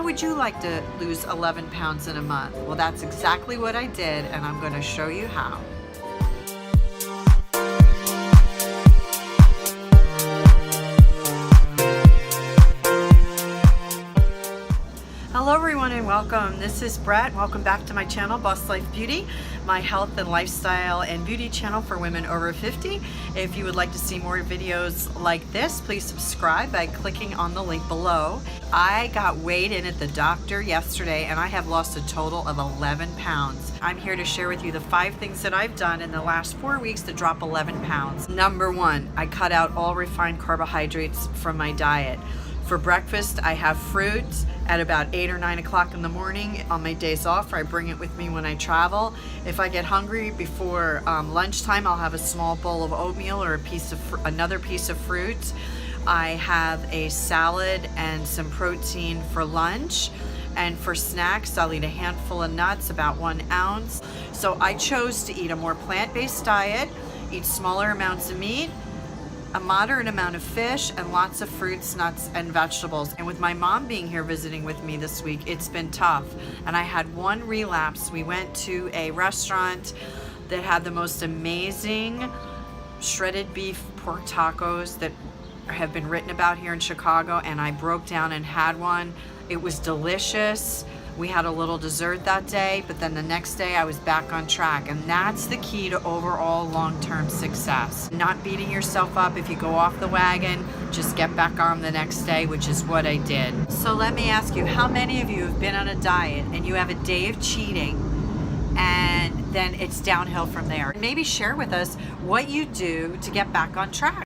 How would you like to lose 11 pounds in a month? Well, that's exactly what I did, and I'm going to show you how. Hello everyone and welcome. This is Brett. Welcome back to my channel, Boss Life Beauty, my health and lifestyle and beauty channel for women over 50. If you would like to see more videos like this, please subscribe by clicking on the link below. I got weighed in at the doctor yesterday and I have lost a total of 11 pounds. I'm here to share with you the 5 things that I've done in the last 4 weeks to drop 11 pounds. Number 1, I cut out all refined carbohydrates from my diet. For breakfast, I have fruit at about 8 or 9 o'clock in the morning on my days off, or I bring it with me when I travel. If I get hungry before lunchtime, I'll have a small bowl of oatmeal or another piece of fruit. I have a salad and some protein for lunch. And for snacks, I'll eat a handful of nuts, about 1 ounce. So I chose to eat a more plant-based diet, eat smaller amounts of meat, a moderate amount of fish, and lots of fruits, nuts, and vegetables. And with my mom being here visiting with me this week, it's been tough. And I had one relapse. We went to a restaurant that had the most amazing shredded beef pork tacos that have been written about here in Chicago, and I broke down and had one. It was delicious. We had a little dessert that day, but then the next day I was back on track. And that's the key to overall long-term success. Not beating yourself up if you go off the wagon, just get back on the next day, which is what I did. So let me ask you, how many of you have been on a diet and you have a day of cheating and then it's downhill from there? Maybe share with us what you do to get back on track.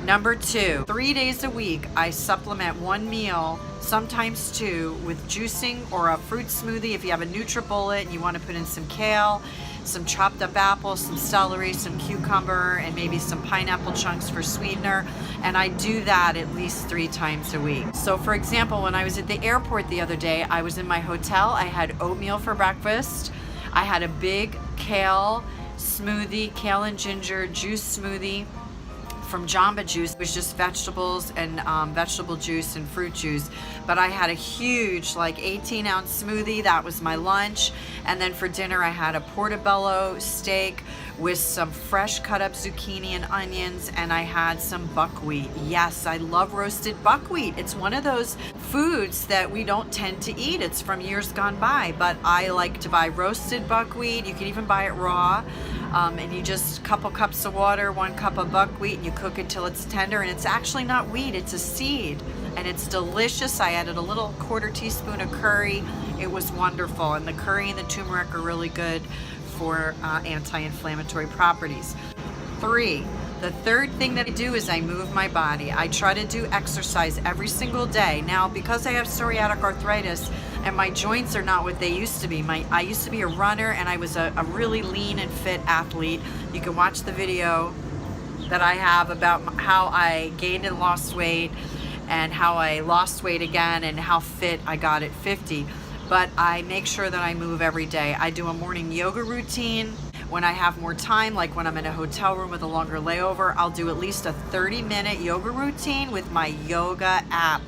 Number 2, 3 days a week, I supplement 1 meal, sometimes 2, with juicing or a fruit smoothie. If you have a Nutri and you want to put in some kale, some chopped up apples, some celery, some cucumber, and maybe some pineapple chunks for sweetener. And I do that at least 3 times a week. So for example, when I was at the airport the other day, I was in my hotel, I had oatmeal for breakfast. I had a big kale smoothie, kale and ginger juice smoothie from Jamba Juice. It was just vegetables and vegetable juice and fruit juice. But I had a huge, like 18-ounce smoothie. That was my lunch. And then for dinner, I had a portobello steak with some fresh cut up zucchini and onions, and I had some buckwheat. Yes, I love roasted buckwheat. It's one of those foods that we don't tend to eat. It's from years gone by, but I like to buy roasted buckwheat. You can even buy it raw. And you just couple cups of water, 1 cup of buckwheat, and you cook it till it's tender. And it's actually not wheat, it's a seed, and it's delicious. I added a little 1/4 teaspoon of curry. It was wonderful, and the curry and the turmeric are really good for anti-inflammatory properties. 3, the third thing that I do is I move my body. I try to do exercise every single day. Now, because I have psoriatic arthritis and my joints are not what they used to be. I used to be a runner, and I was a really lean and fit athlete. You can watch the video that I have about how I gained and lost weight and how I lost weight again and how fit I got at 50. But I make sure that I move every day. I do a morning yoga routine. When I have more time, like when I'm in a hotel room with a longer layover, I'll do at least a 30-minute yoga routine with my yoga app.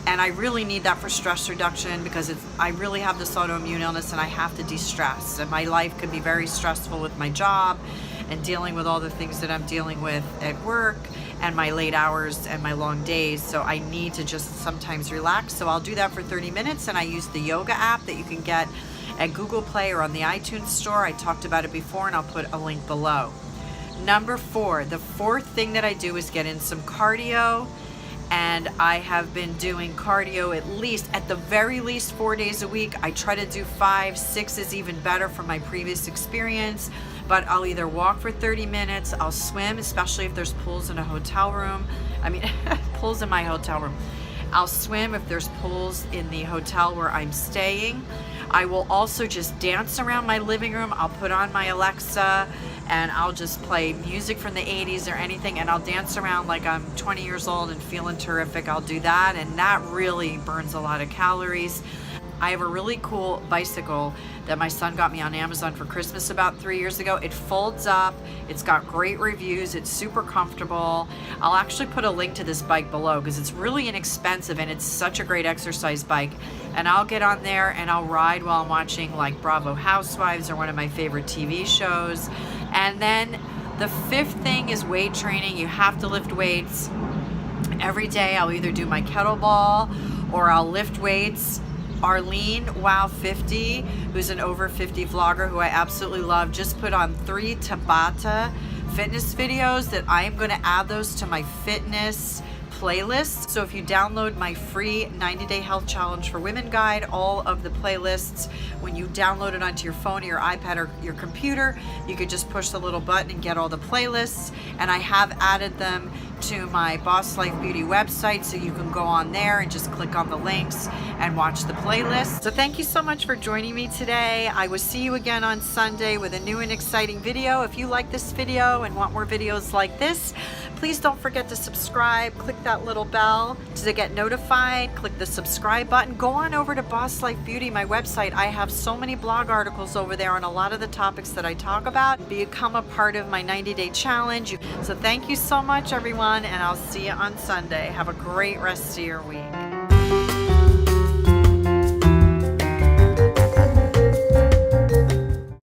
And I really need that for stress reduction because I really have this autoimmune illness and I have to de-stress. And my life could be very stressful with my job and dealing with all the things that I'm dealing with at work and my late hours and my long days. So I need to just sometimes relax. So I'll do that for 30 minutes, and I use the yoga app that you can get at Google Play or on the iTunes store. I talked about it before, and I'll put a link below. Number 4, the 4th thing that I do is get in some cardio. And I have been doing cardio at the very least 4 days a week. I try to do 5, 6 is even better from my previous experience. But I'll either walk for 30 minutes, I'll swim, especially if there's pools in a hotel room. I mean, pools in my hotel room. I'll swim if there's pools in the hotel where I'm staying. I will also just dance around my living room. I'll put on my Alexa and I'll just play music from the 80s or anything, and I'll dance around like I'm 20 years old and feeling terrific. I'll do that, and that really burns a lot of calories. I have a really cool bicycle that my son got me on Amazon for Christmas about 3 years ago. It folds up, it's got great reviews, it's super comfortable. I'll actually put a link to this bike below because it's really inexpensive and it's such a great exercise bike. and I'll get on there and I'll ride while I'm watching like Bravo Housewives or one of my favorite TV shows. And then the fifth thing is weight training. You have to lift weights. Every day I'll either do my kettlebell or I'll lift weights. Arlene Wow 50, who's an over 50 vlogger who I absolutely love, just put on 3 Tabata fitness videos that I am going to add those to my fitness playlist. So if you download my free 90-day health challenge for women guide, all of the playlists, when you download it onto your phone or your iPad or your computer, you could just push the little button and get all the playlists. And I have added them to my Boss Life Beauty website, so you can go on there and just click on the links and watch the playlist. So thank you so much for joining me today. I will see you again on Sunday with a new and exciting video. If you like this video and want more videos like this, please don't forget to subscribe. Click that little bell to get notified. Click the subscribe button. Go on over to Boss Life Beauty, my website. I have so many blog articles over there on a lot of the topics that I talk about. Become a part of my 90-day challenge. So thank you so much, everyone, and I'll see you on Sunday. Have a great rest of your week.